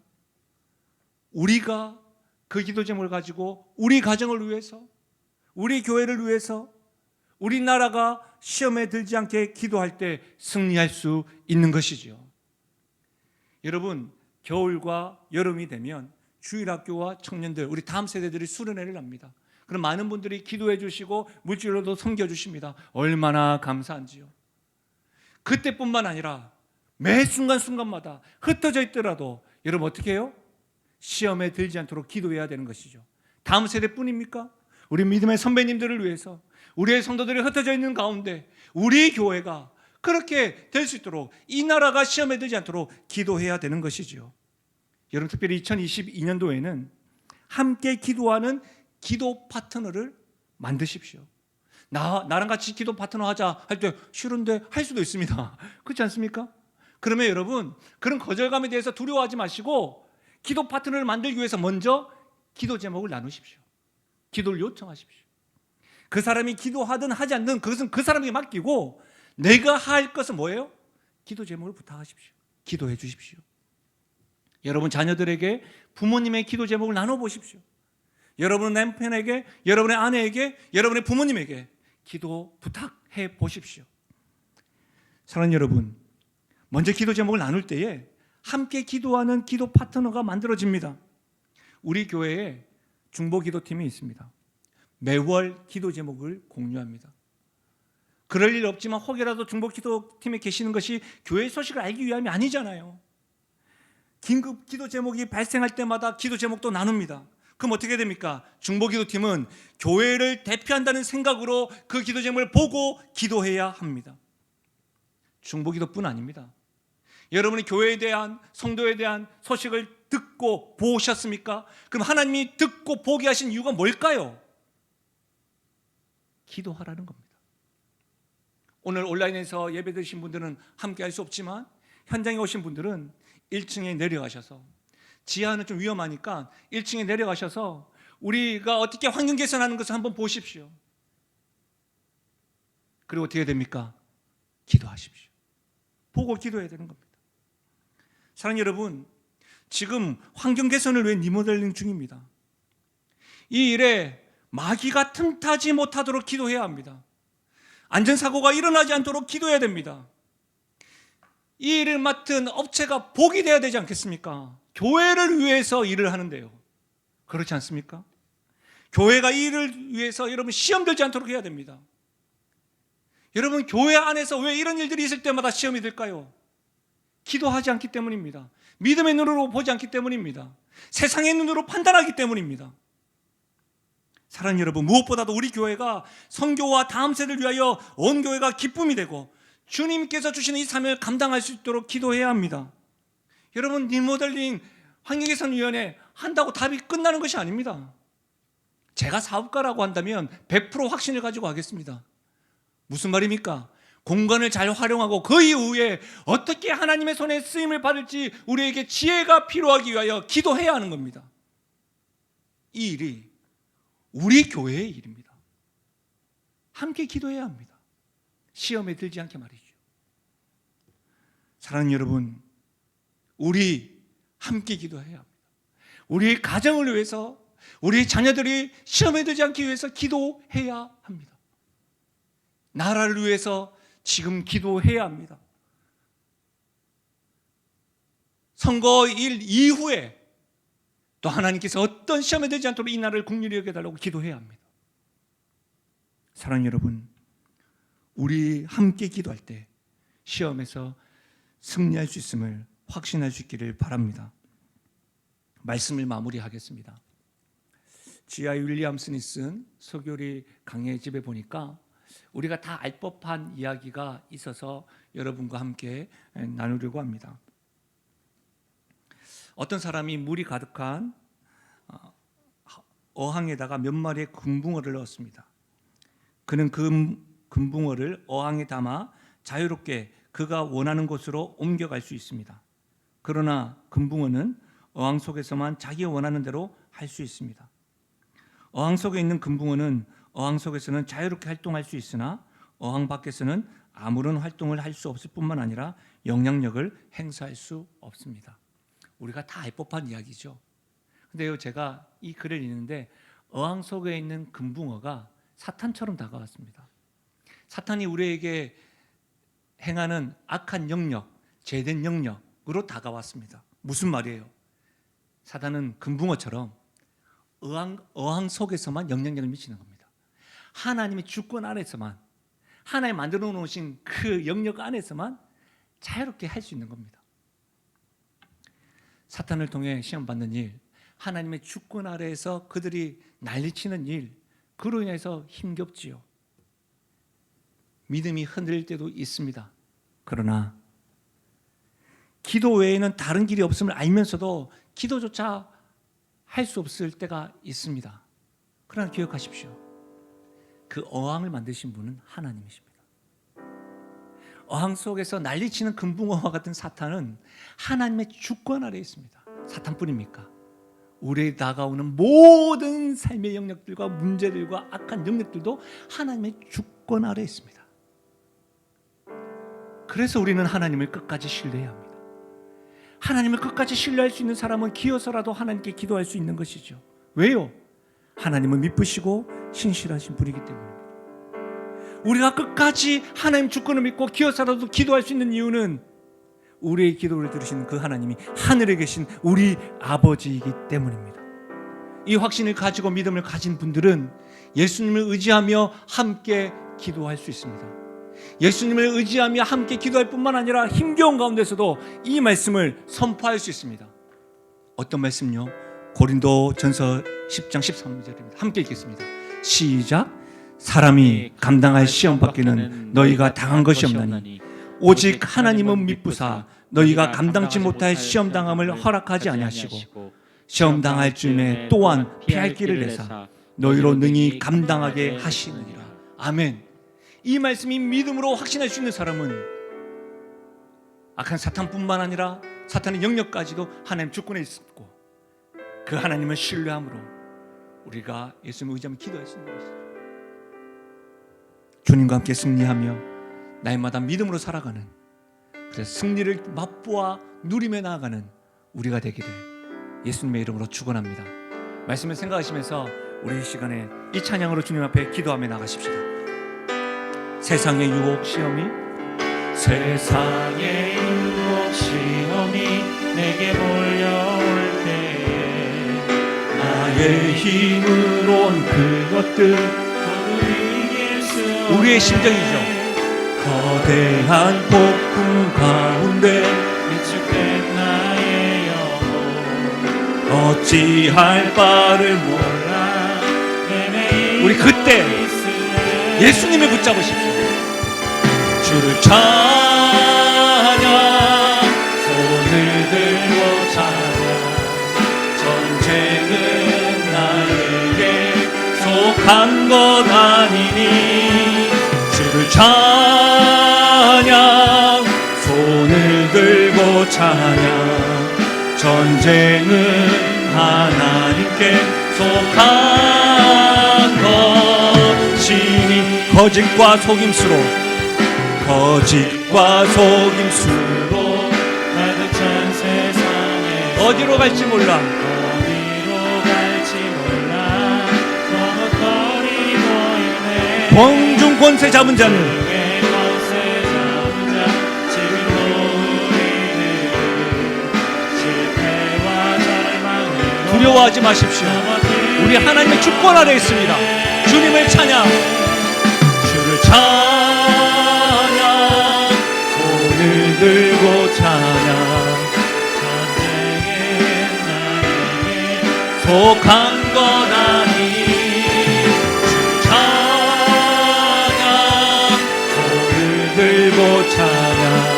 우리가 그 기도 제목을 가지고 우리 가정을 위해서, 우리 교회를 위해서, 우리나라가 시험에 들지 않게 기도할 때 승리할 수 있는 것이지요. 여러분 겨울과 여름이 되면 주일학교와 청년들, 우리 다음 세대들이 수련회를 합니다. 그럼 많은 분들이 기도해 주시고 물질로도 섬겨 주십니다. 얼마나 감사한지요. 그때뿐만 아니라 매 순간순간마다 흩어져 있더라도 여러분 어떻게 해요? 시험에 들지 않도록 기도해야 되는 것이죠. 다음 세대뿐입니까? 우리 믿음의 선배님들을 위해서, 우리의 성도들이 흩어져 있는 가운데 우리 교회가 그렇게 될 수 있도록, 이 나라가 시험에 들지 않도록 기도해야 되는 것이죠. 여러분 특별히 2022년도에는 함께 기도하는 기도 파트너를 만드십시오. 나랑 같이 기도 파트너 하자 할 때 싫은데 할 수도 있습니다. 그렇지 않습니까? 그러면 여러분 그런 거절감에 대해서 두려워하지 마시고 기도 파트너를 만들기 위해서 먼저 기도 제목을 나누십시오. 기도를 요청하십시오. 그 사람이 기도하든 하지 않든 그것은 그 사람에게 맡기고 내가 할 것은 뭐예요? 기도 제목을 부탁하십시오. 기도해 주십시오. 여러분 자녀들에게 부모님의 기도 제목을 나눠보십시오. 여러분 남편에게, 여러분의 아내에게, 여러분의 부모님에게 기도 부탁해 보십시오. 사랑하는 여러분, 먼저 기도 제목을 나눌 때에 함께 기도하는 기도 파트너가 만들어집니다. 우리 교회에 중보 기도팀이 있습니다. 매월 기도 제목을 공유합니다. 그럴 일 없지만 혹여라도 중보 기도팀에 계시는 것이 교회 소식을 알기 위함이 아니잖아요. 긴급 기도 제목이 발생할 때마다 기도 제목도 나눕니다. 그럼 어떻게 됩니까? 중보 기도팀은 교회를 대표한다는 생각으로 그 기도 제목을 보고 기도해야 합니다. 중보 기도뿐 아닙니다. 여러분이 교회에 대한, 성도에 대한 소식을 듣고 보셨습니까? 그럼 하나님이 듣고 보게 하신 이유가 뭘까요? 기도하라는 겁니다. 오늘 온라인에서 예배 드신 분들은 함께 할 수 없지만 현장에 오신 분들은 1층에 내려가셔서, 지하는 좀 위험하니까 1층에 내려가셔서 우리가 어떻게 환경 개선하는 것을 한번 보십시오. 그리고 어떻게 됩니까? 기도하십시오. 보고 기도해야 되는 겁니다. 사랑하는 여러분, 지금 환경 개선을 위해 리모델링 중입니다. 이 일에 마귀가 틈타지 못하도록 기도해야 합니다. 안전사고가 일어나지 않도록 기도해야 됩니다. 이 일을 맡은 업체가 복이 되어야 되지 않겠습니까? 교회를 위해서 일을 하는데요. 그렇지 않습니까? 교회가 이 일을 위해서 여러분 시험 들지 않도록 해야 됩니다. 여러분 교회 안에서 왜 이런 일들이 있을 때마다 시험이 될까요? 기도하지 않기 때문입니다. 믿음의 눈으로 보지 않기 때문입니다. 세상의 눈으로 판단하기 때문입니다. 사랑하는 여러분, 무엇보다도 우리 교회가 선교와 다음 세대를 위하여 온 교회가 기쁨이 되고 주님께서 주시는 이 삶을 감당할 수 있도록 기도해야 합니다. 여러분, 리모델링 환경개선위원회 한다고 답이 끝나는 것이 아닙니다. 제가 사업가라고 한다면 100% 확신을 가지고 하겠습니다. 무슨 말입니까? 공간을 잘 활용하고 그 이후에 어떻게 하나님의 손에 쓰임을 받을지 우리에게 지혜가 필요하기 위하여 기도해야 하는 겁니다. 이 일이 우리 교회의 일입니다. 함께 기도해야 합니다. 시험에 들지 않게 말이죠. 사랑하는 여러분, 우리 함께 기도해야 합니다. 우리의 가정을 위해서, 우리 자녀들이 시험에 들지 않기 위해서 기도해야 합니다. 나라를 위해서 지금 기도해야 합니다. 선거일 이후에 또 하나님께서 어떤 시험에 들지 않도록 이 나라를 긍휼히 여겨달라고 기도해야 합니다. 사랑하는 여러분, 우리 함께 기도할 때 시험에서 승리할 수 있음을 확신할 수 있기를 바랍니다. 말씀을 마무리하겠습니다. G.I. 윌리엄슨이 쓴 서교리 강의 집에 보니까 우리가 다 알 법한 이야기가 있어서 여러분과 함께 나누려고 합니다. 어떤 사람이 물이 가득한 어항에다가 몇 마리의 금붕어를 넣었습니다. 그는 그 금붕어를 어항에 담아 자유롭게 그가 원하는 곳으로 옮겨갈 수 있습니다. 그러나 금붕어는 어항 속에서만 자기 원하는 대로 할 수 있습니다. 어항 속에 있는 금붕어는 어항 속에서는 자유롭게 활동할 수 있으나 어항 밖에서는 아무런 활동을 할 수 없을 뿐만 아니라 영향력을 행사할 수 없습니다. 우리가 다 알 법한 이야기죠. 근데요, 제가 이 글을 읽는데 어항 속에 있는 금붕어가 사탄처럼 다가왔습니다. 사탄이 우리에게 행하는 악한 영역, 죄된 영역으로 다가왔습니다. 무슨 말이에요? 사탄은 금붕어처럼 어항 속에서만 영향력을 미치는 겁니다. 하나님의 주권 안에서만, 하나님 만들어 놓으신 그 영역 안에서만 자유롭게 할 수 있는 겁니다. 사탄을 통해 시험받는 일, 하나님의 주권 아래에서 그들이 난리치는 일, 그로 인해서 힘겹지요. 믿음이 흔들릴 때도 있습니다. 그러나 기도 외에는 다른 길이 없음을 알면서도 기도조차 할 수 없을 때가 있습니다. 그러나 기억하십시오. 그 어항을 만드신 분은 하나님이십니다. 어항 속에서 난리치는 금붕어와 같은 사탄은 하나님의 주권 아래에 있습니다. 사탄뿐입니까? 우리에 다가오는 모든 삶의 영역들과 문제들과 악한 영역들도 하나님의 주권 아래에 있습니다. 그래서 우리는 하나님을 끝까지 신뢰해야 합니다. 하나님을 끝까지 신뢰할 수 있는 사람은 기어서라도 하나님께 기도할 수 있는 것이죠. 왜요? 하나님은 미쁘시고 신실하신 분이기 때문입니다. 우리가 끝까지 하나님 주권을 믿고 기어서라도 기도할 수 있는 이유는 우리의 기도를 들으시는 그 하나님이 하늘에 계신 우리 아버지이기 때문입니다. 이 확신을 가지고 믿음을 가진 분들은 예수님을 의지하며 함께 기도할 수 있습니다. 예수님을 의지하며 함께 기도할 뿐만 아니라 힘겨운 가운데서도 이 말씀을 선포할 수 있습니다. 어떤 말씀요? 고린도전서 10장 13절입니다. 함께 읽겠습니다. 시작. 사람이 감당할 시험 밖에는 너희가 당한 것이 없나니 오직 하나님은 미쁘사 너희가 감당치 못할 시험 당함을 허락하지 아니하시고 시험 당할 즈음에 또한 피할 길을 내사 너희로 능히 감당하게 하시느니라. 아멘. 이 말씀이 믿음으로 확신할 수 있는 사람은 악한 사탄뿐만 아니라 사탄의 영역까지도 하나님 주권에 있고 그 하나님을 신뢰함으로 우리가 예수님을 의지하며 기도할 수 있는 것이죠. 주님과 함께 승리하며 날마다 믿음으로 살아가는, 그래서 승리를 맛보아 누리며 나아가는 우리가 되기를 예수님의 이름으로 축원합니다. 말씀을 생각하시면서 우리 이 시간에 이 찬양으로 주님 앞에 기도하며 나가십시다. 세상의 유혹 시험이 내게 몰려올 때에 나의 힘으로 온 그것들 우리의 심정이죠. 거대한 폭풍 가운데 위축된 나의 어찌할 바를 몰라. 우리 그때 예수님을 붙잡으십시오. 주를 찬양, 손을 들고 찬양. 전쟁은 나에게 속한 것 아니니. 주를 찬양, 손을 들고 찬양. 전쟁은 하나님께 속한 것이니. 거짓과 속임수로 가득 찬 세상에 어디로 갈지 몰라. 공중 권세 잡은 자는 두려워하지 마십시오. 우리 하나님의 주권 아래 있습니다. 주님을 찬양, 주를 찬양, 손을 들고 찬양. 전쟁에 나에게 속한 것 아니. 주를 찬양, 손을 들고 찬양.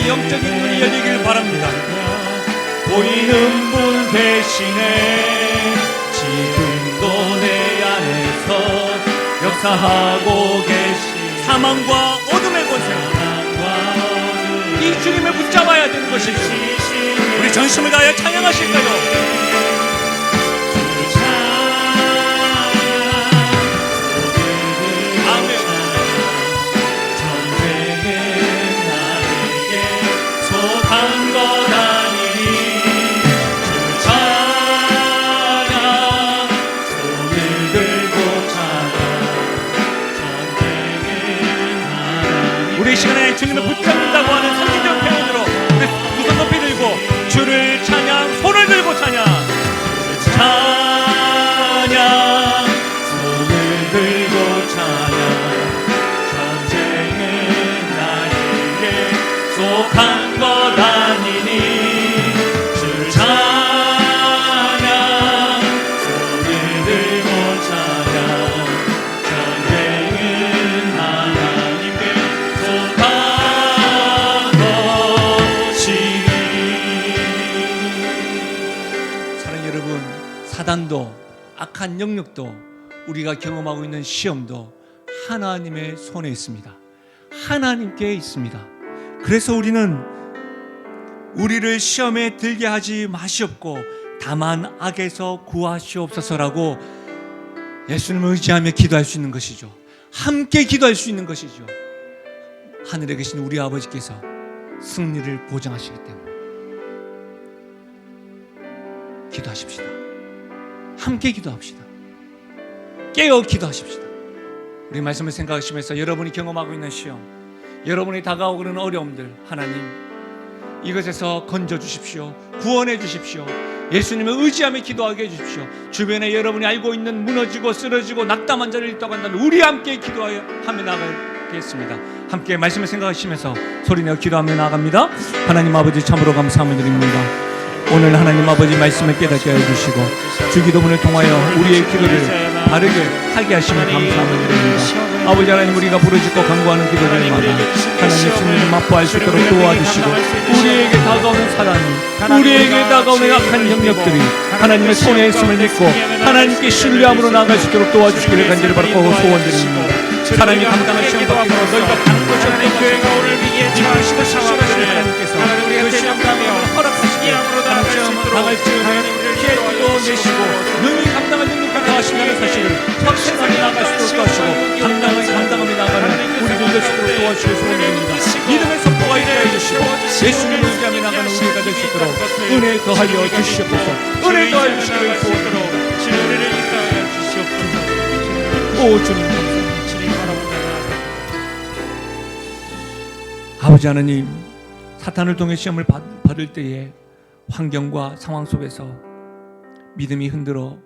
영적인 눈이 열리길 바랍니다. 보이는 분 대신에 지금도 내 안에서 역사하고 계신 사망과 어둠의 권세, 이 주님을 붙잡아야 되는 것이죠. 우리 전심을 다하여 찬양하실까요? 우리 이 시간에 주님을 붙잡는다고 하는 성경적 표현으로 우리 두 손 높이 들고 주를 찬양, 손을 들고 찬양. 찬양, 손을 들고 찬양. 전쟁은 나에게 속한 것 아니니. 주를 찬양, 손을 들고 찬양. 전쟁은 하나님께 속한 것이니. 사랑하는 여러분, 사단도 악한 영역도 우리가 경험하고 있는 시험도 하나님의 손에 있습니다. 하나님께 있습니다. 그래서 우리는 우리를 시험에 들게 하지 마시옵고 다만 악에서 구하시옵소서라고 예수님을 의지하며 기도할 수 있는 것이죠. 함께 기도할 수 있는 것이죠. 하늘에 계신 우리 아버지께서 승리를 보장하시기 때문에 기도하십시다. 함께 기도합시다. 깨어 기도하십시다. 우리 말씀을 생각하시면서 여러분이 경험하고 있는 시험, 여러분이 다가오고 있는 어려움들, 하나님 이것에서 건져주십시오. 구원해 주십시오. 예수님을 의지하며 기도하게 해주십시오. 주변에 여러분이 알고 있는 무너지고 쓰러지고 낙담한 자를 있다고 한다면 우리 함께 기도하며 나가겠습니다. 함께 말씀을 생각하시면서 소리내어 기도하며 나갑니다. 하나님 아버지 참으로 감사함을 드립니다. 오늘 하나님 아버지 말씀을 깨닫게 해주시고 주기도문을 통하여 우리의 기도를 바르게 하게 하시면 감사함을 드립니다. 아버지 하나님, 우리가 부르짖고 간구하는 기도들마다 하나님 예수님을 맛보할 수 있도록 도와주시고 우리에게 다가오는 사랑이, 우리에게 다가오는 악한 영역들이 하나님의 손에 있음을 믿고 하나님께 신뢰함으로 나아갈 수 있도록 도와주시기를 간절히 바라고 소원드립니다. 사람이 감당할 시험 받기로 너희가 가는 것이 없는 교회가 오늘 위기에 처하시고 상황들을 하나님께서 그 시험 가며 허락하시기에 하나님 시험을 당할 즈음에 피해주고 내시고 능히 감당할 능력을 다하신다는 사실을 확신하게 나아갈 수 있도록 도와주시고 감당하며 나아가는 우리들 될 수 있도록 도와주시길 소원드립니다. 믿음의 선포가 있게 해주시고 예수님을 의지하며 나가는 우리가 될 수 있도록 은혜 더하여 주시옵소서. 은혜 더하여 주시기를 소원드립니다. 우리를 인도하여 주시옵소서. 오 주님 아버지 하나님, 사탄을 통해 시험을 받을 때에 환경과 상황 속에서 믿음이 흔들어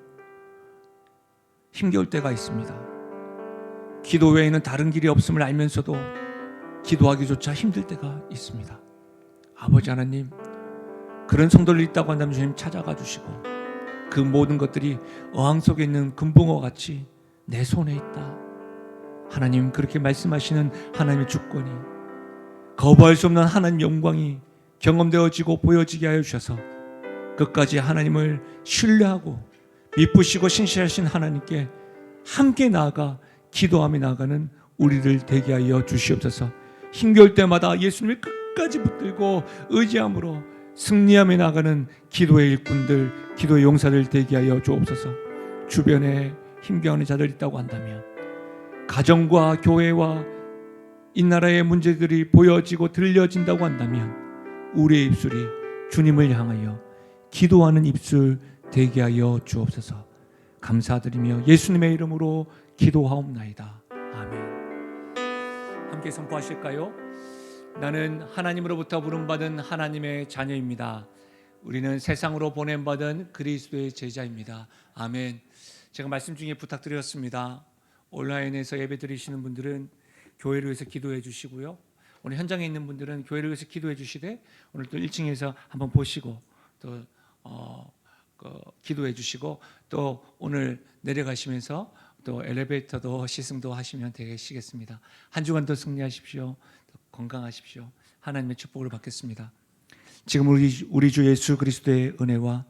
힘겨울 때가 있습니다. 기도 외에는 다른 길이 없음을 알면서도 기도하기조차 힘들 때가 있습니다. 아버지 하나님, 그런 성도들 있다고 한다면 주님 찾아가 주시고, 그 모든 것들이 어항 속에 있는 금붕어 같이 내 손에 있다. 하나님, 그렇게 말씀하시는 하나님의 주권이, 거부할 수 없는 하나님 영광이 경험되어지고 보여지게 하여 주셔서 끝까지 하나님을 신뢰하고 미쁘시고 신실하신 하나님께 함께 나아가 기도하며 나아가는 우리를 되게 하여 주시옵소서. 힘겨울 때마다 예수님을 끝까지 붙들고 의지함으로 승리하며 나아가는 기도의 일꾼들, 기도의 용사들 되게 하여 주옵소서. 주변에 힘겨워하는 자들 있다고 한다면, 가정과 교회와 이 나라의 문제들이 보여지고 들려진다고 한다면, 우리의 입술이 주님을 향하여 기도하는 입술 되게 하여 주옵소서. 감사드리며 예수님의 이름으로 기도하옵나이다. 아멘. 함께 선포하실까요? 나는 하나님으로부터 부름받은 하나님의 자녀입니다. 우리는 세상으로 보냄받은 그리스도의 제자입니다. 아멘. 제가 말씀 중에 부탁드렸습니다. 온라인에서 예배 드리시는 분들은 교회를 위해서 기도해 주시고요. 오늘 현장에 있는 분들은 교회를 위해서 기도해 주시되, 오늘 또 1층에서 한번 보시고 또 기도해 주시고, 또 오늘 내려가시면서 또 엘리베이터도 시승도 하시면 되시겠습니다. 한 주간도 승리하십시오. 건강하십시오. 하나님의 축복을 받겠습니다. 지금 우리 주 예수 그리스도의 은혜와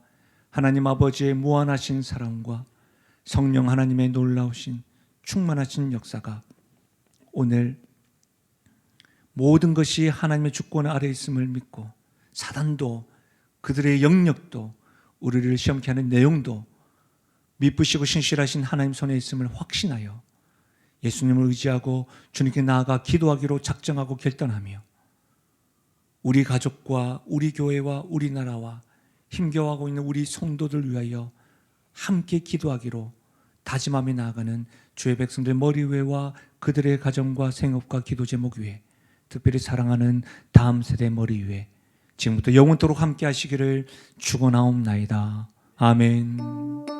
하나님 아버지의 무한하신 사랑과 성령 하나님의 놀라우신 충만하신 역사가 오늘 모든 것이 하나님의 주권 아래 있음을 믿고, 사단도 그들의 영역도 우리를 시험케 하는 내용도 미쁘시고 신실하신 하나님 손에 있음을 확신하여 예수님을 의지하고 주님께 나아가 기도하기로 작정하고 결단하며, 우리 가족과 우리 교회와 우리나라와 힘겨워하고 있는 우리 성도들 위하여 함께 기도하기로 다짐하며 나아가는 주의 백성들 머리 위와 그들의 가정과 생업과 기도 제목 위에, 특별히 사랑하는 다음 세대 머리 위에 지금부터 영원토록 함께 하시기를 축원하옵나이다. 아멘.